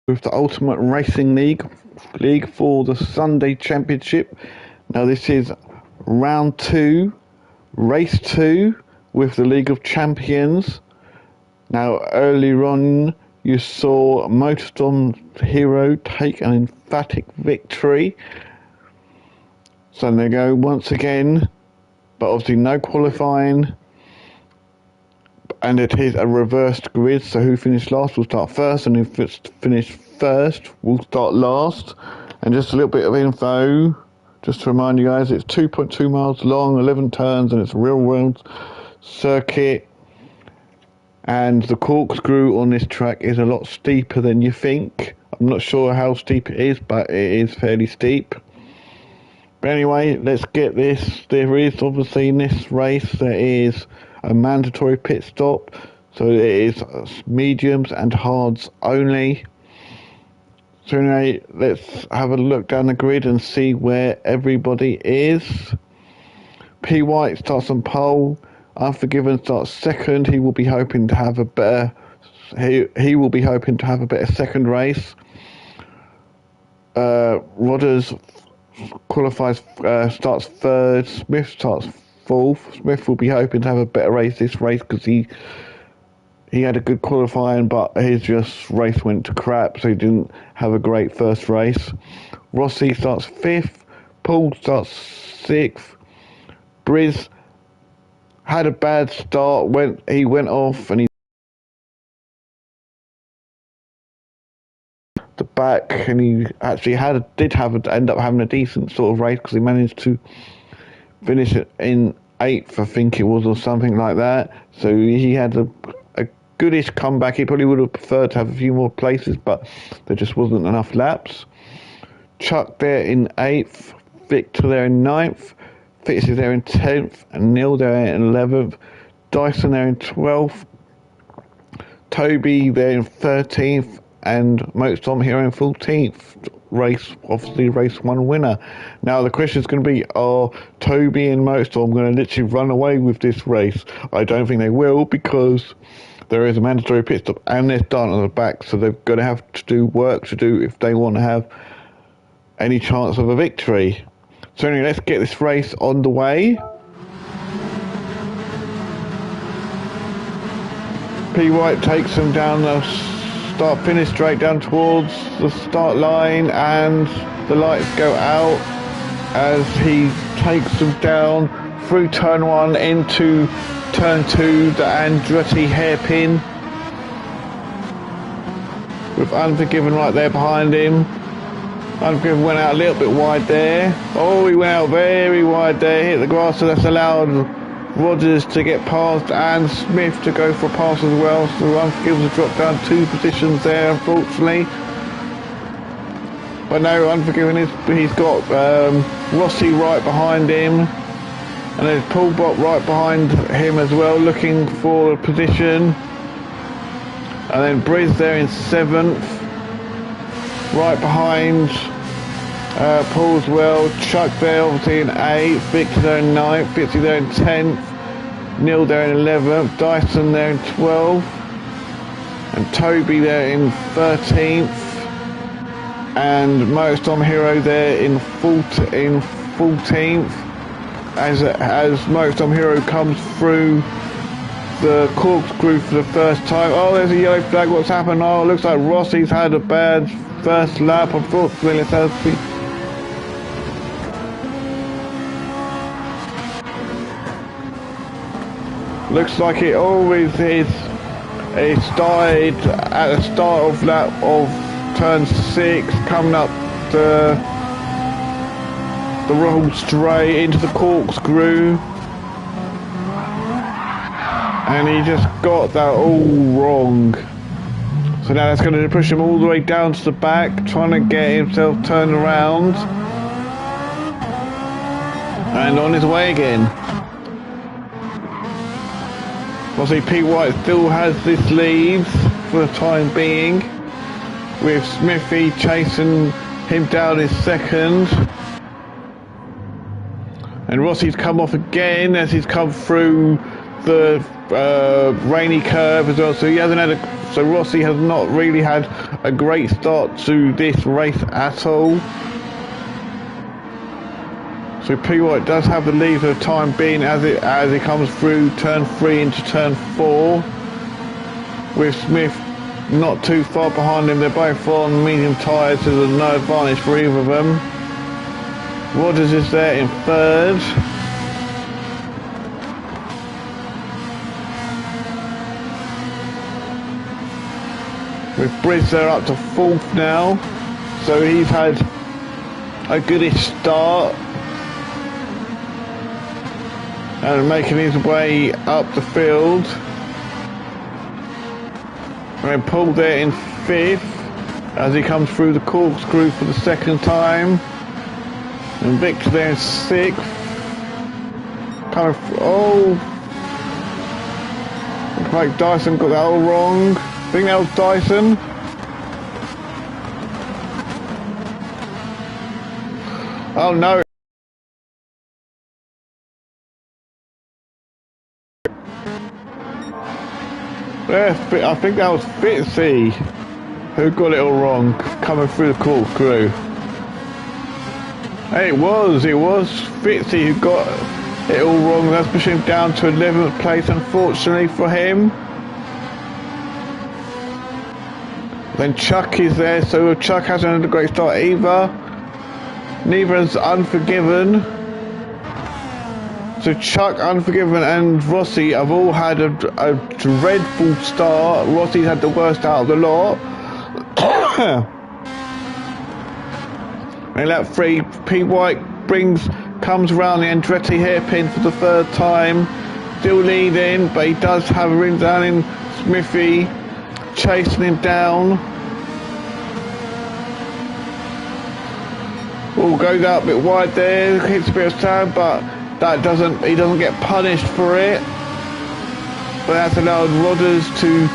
with the Ultimate Racing League for the Sunday Championship. Now this is round 2, race 2 with the League of Champions. Now earlier on you saw Motorstorm Hero take an emphatic victory. So they go once again, but obviously no qualifying. And it is a reversed grid, so who finished last will start first, and who finished first will start last. And just a little bit of info, just to remind you guys, it's 2.2 miles long, 11 turns, and it's a real world circuit. And the corkscrew on this track is a lot steeper than you think. I'm not sure how steep it is, but it is fairly steep. But anyway, let's get this. There is obviously in this race, there is a mandatory pit stop, so it is mediums and hards only. So anyway, let's have a look down the grid and see where everybody is. P. White starts on pole. Unforgiven starts second. He will be hoping to have a better. He will be hoping to have a better second race. Rodders qualifies, starts third. Smith starts fourth. Smith will be hoping to have a better race this race because he had a good qualifying, but his race went to crap, so he didn't have a great first race. Rossi starts 5th. Paul starts 6th. Briz had a bad start. He went off and he the back, and he actually end up having a decent sort of race because he managed to finish it in 8th, I think it was, or something like that. So he had a goodish comeback. He probably would have preferred to have a few more places, but there just wasn't enough laps. Chuck there in 8th, Victor there in 9th, Fitz is there in 10th, and Neil there in 11th, Dyson there in 12th, Toby there in 13th, and Motorstorm Hero in 14th. Obviously race 1 winner. Now the question is going to be, are Toby and Motorstorm going to literally run away with this race? I don't think they will, because there is a mandatory pit stop and they're starting on the back, so they're going to have to do work to do if they want to have any chance of a victory. So anyway, let's get this race on the way. P. White takes them down the finish straight down towards the start line, and the lights go out as he takes them down through turn 1 into turn 2, the Andretti hairpin, with Unforgiven right there behind him. Unforgiven went out a little bit wide there. Oh, he went out very wide there, hit the grass, so that's allowed Rogers to get past and Smith to go for a pass as well. So Unforgiven has dropped down 2 positions there, unfortunately. But no, Unforgiven he's got Rossi right behind him, and there's Paul Bott right behind him as well, looking for a position. And then Briz there in 7th, right behind Paul as well. Chuck there obviously in 8th, Victor there in 9th, Fitzy there in 10th, Neil there in 11th, Dyson there in 12th, and Toby there in 13th, and Motorstorm Hero there in 14th. As Motorstorm Hero comes through the corkscrew for the first time. Oh, there's a yellow flag. What's happened? Oh, it looks like Rossi's had a bad first lap. Unfortunately, let's have to. Looks like it always is. It started at the start of lap of turn 6, coming up the roll straight into the corkscrew, and he just got that all wrong. So now that's going to push him all the way down to the back, trying to get himself turned around and on his way again. Obviously P. White still has this lead for the time being, with Smithy chasing him down in 2nd. And Rossi's come off again as he's come through the rainy curve as well, so he hasn't had a So Rossi has not really had a great start to this race at all. So P. White does have the lead for the time being as it comes through turn 3 into turn 4. With Smith not too far behind him. They're both on medium tyres, so there's no advantage for either of them. Rogers is there in 3rd. With Briz there up to 4th now. So he's had a goodish start. And making his way up the field. And Paul there in 5th as he comes through the corkscrew for the 2nd time. And Victor there in 6th. Looks like Dyson got that all wrong. I think that was Dyson. Oh no. I think that was Fitzy who got it all wrong, coming through the corkscrew. Hey, it was Fitzy who got it all wrong. That's pushing him down to 11th place, unfortunately for him. Then Chuck is there, so Chuck hasn't had a great start either. Neither is Unforgiven. So Chuck, Unforgiven and Rossi have all had a dreadful start. Rossi's had the worst out of the lot. In lap 3, P. White comes around the Andretti hairpin for the 3rd time. Still leading, but he does have a ring down in Smithy, chasing him down. Goes out a bit wide there, hits a bit of sand, but he doesn't get punished for it. But that's allowed Rodders to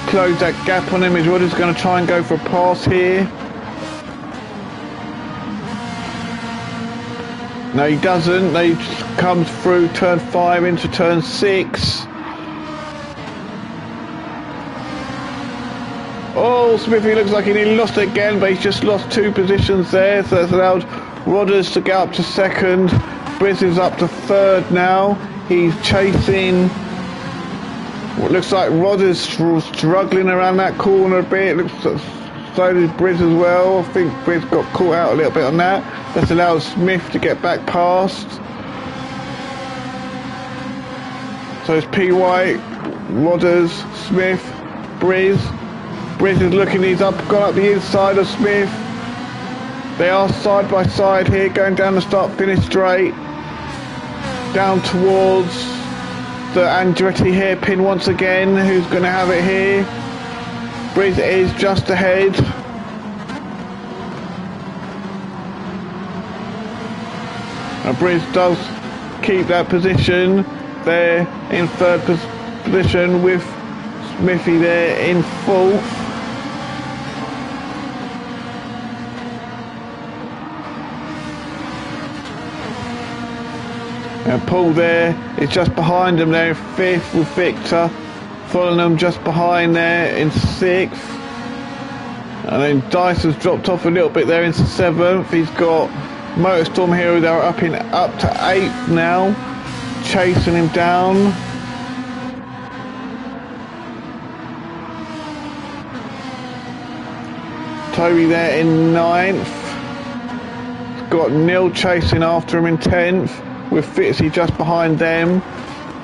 close that gap on him. Is Rodders going to try and go for a pass here? No, he doesn't. He comes through turn 5 into turn 6. Oh, Smithy looks like he nearly lost it again, but he's just lost 2 positions there, so that's allowed Rodders to get up to 2nd. Briz is up to 3rd now. He's chasing what looks like Rodders struggling around that corner a bit. Looks so did Briz as well. I think Briz got caught out a little bit on that. That's allowed Smith to get back past. So it's P. White, Rodders, Smith, Briz. Briz is looking, he's gone up the inside of Smith. They are side by side here, going down the start-finish straight. Down towards the Andretti hairpin once again. Who's going to have it here? Briz is just ahead. And Briz does keep that position there in 3rd position with Smithy there in 4th. And Paul there is just behind him there in 5th with Victor. Following them just behind there in 6th. And then Dyson's dropped off a little bit there into 7th. He's got Motorstorm Hero there up to 8th now. Chasing him down. Toby there in 9th. Got Neil chasing after him in 10th. With Fitzy just behind them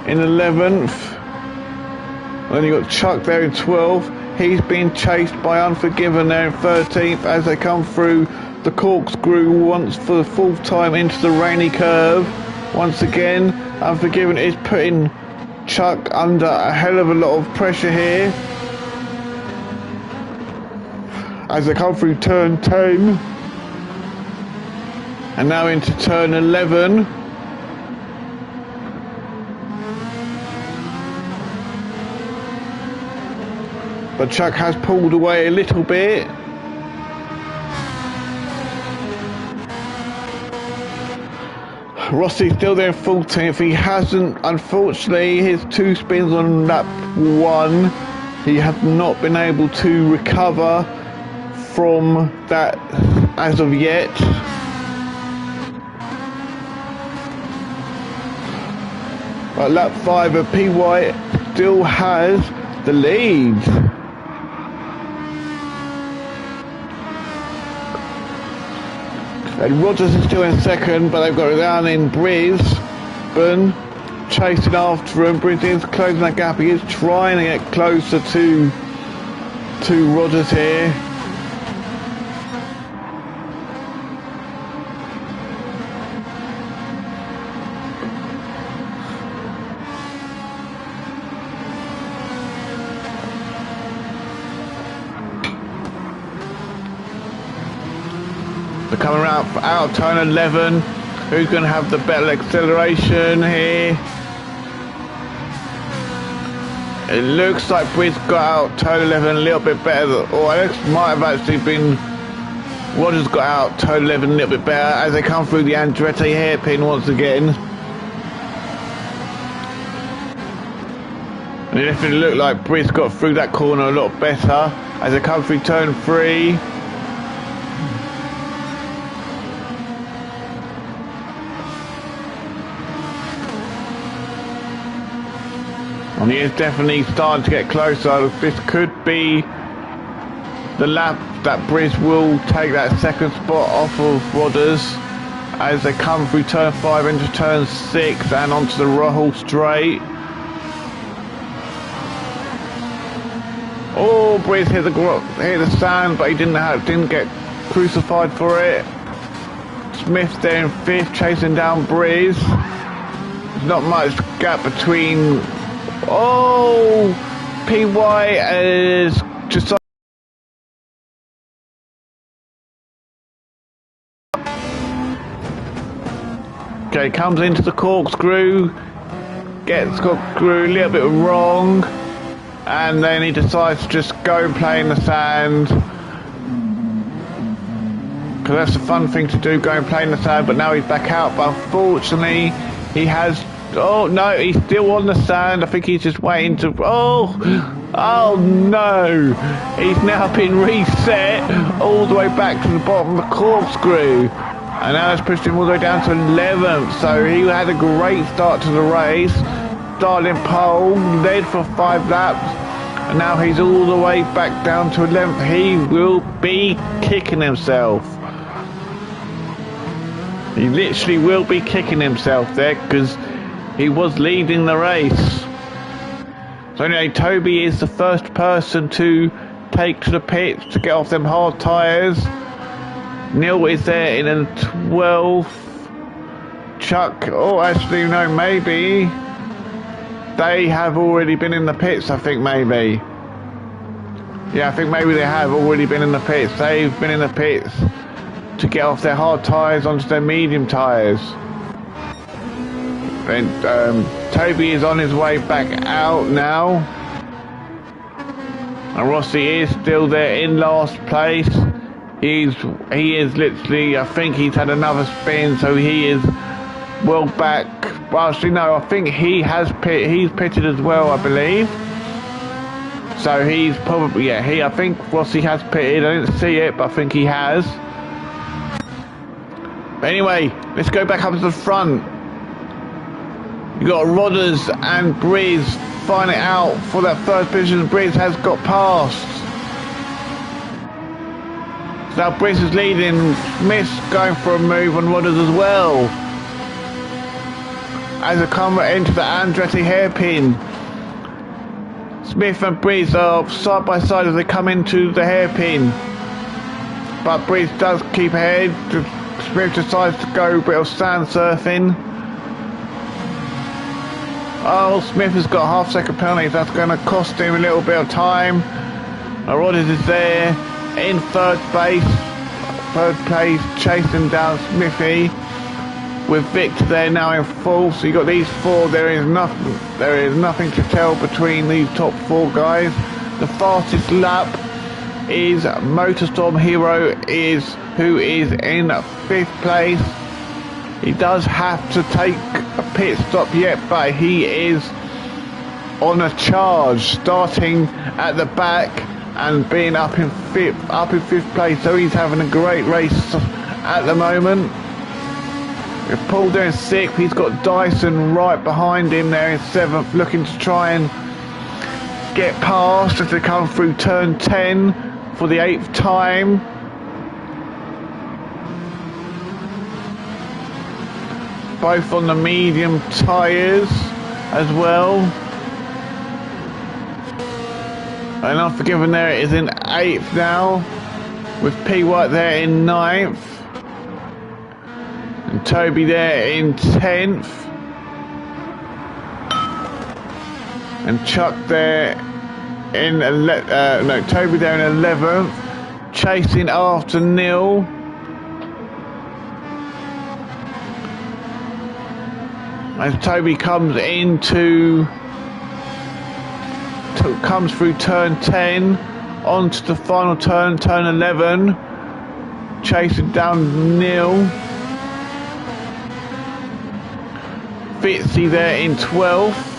in 11th. Then you got Chuck there in 12th. He's being chased by Unforgiven there in 13th as they come through the corkscrew once for the 4th time into the rainy curve. Once again, Unforgiven is putting Chuck under a hell of a lot of pressure here as they come through turn 10 and now into turn 11. But Chuck has pulled away a little bit. Rossi's still there in 14th. He hasn't, unfortunately, his 2 spins on lap 1. he has not been able to recover from that as of yet. But lap 5 of PY still has the lead. And Rogers is still in second, but they've got it down in Brisbane, chasing after him. Brisbane's closing that gap. He is trying to get closer to Rogers here. They're coming out of turn 11. Who's going to have the better acceleration here? It looks like Briz got out turn 11 a little bit better. Or it might have actually been Rogers got out turn 11 a little bit better as they come through the Andretti hairpin once again. And it definitely looked like Briz got through that corner a lot better as they come through turn 3. And he is definitely starting to get closer. This could be the lap that Briz will take that second spot off of Rogers as they come through turn 5 into turn 6 and onto the Ruthel straight. Oh, Briz hit the sand, but he didn't get crucified for it. Smith there in 5th, chasing down Briz. There's not much gap between. Oh, PY is just. Okay, comes into the corkscrew, gets corkscrew a little bit wrong, and then he decides to just go and play in the sand. Because that's a fun thing to do, go and play in the sand, but now he's back out. But unfortunately, he has. Oh no, he's still on the sand. I think he's just waiting to. Oh no! He's now been reset all the way back to the bottom of the corkscrew. And now it's pushed him all the way down to 11th. So he had a great start to the race. Starting pole, led for 5 laps. And now he's all the way back down to 11th. He will be kicking himself. He literally will be kicking himself there because he was leading the race. So anyway, Toby is the first person to take to the pits to get off them hard tyres. Neil is there in a 12th. Chuck, oh actually no, maybe they have already been in the pits, I think maybe. Yeah, I think maybe they have already been in the pits. They've been in the pits to get off their hard tyres onto their medium tyres. And Toby is on his way back out now. And Rossi is still there in last place. He is literally, I think he's had another spin, so he is well back. Well, actually no, I think he's pitted as well, I believe. So he's probably, yeah, I think Rossi has pitted. I didn't see it, but I think he has. But anyway, let's go back up to the front. You got Rodders and Briz fighting it out for that first position. Briz has got past. So now Briz is leading. Smith's going for a move on Rodders as well. As they come into the Andretti hairpin. Smith and Briz are side by side as they come into the hairpin. But Briz does keep ahead. Smith decides to go a bit of sand surfing. Oh, Smith has got a half-second penalty. That's going to cost him a little bit of time. Rodders is there in third place, chasing down Smithy. With Victor there now in fourth. So you got these 4. There is nothing to tell between these top 4 guys. The fastest lap is Motorstorm Hero, who is in 5th place. He does have to take a pit stop yet, but he is on a charge, starting at the back and being up in fifth place. So he's having a great race at the moment. With Paul doing 6th, he's got Dyson right behind him there in 7th, looking to try and get past as they come through turn 10 for the 8th time. Both on the medium tyres as well. And Unforgiven there is in 8th now, with P White there in 9th. And Toby there in 10th. And Chuck there in Toby there in 11th, chasing after Neil. As Toby comes through turn 10 onto the final turn 11, chasing down Neil. Fitzy there in 12th.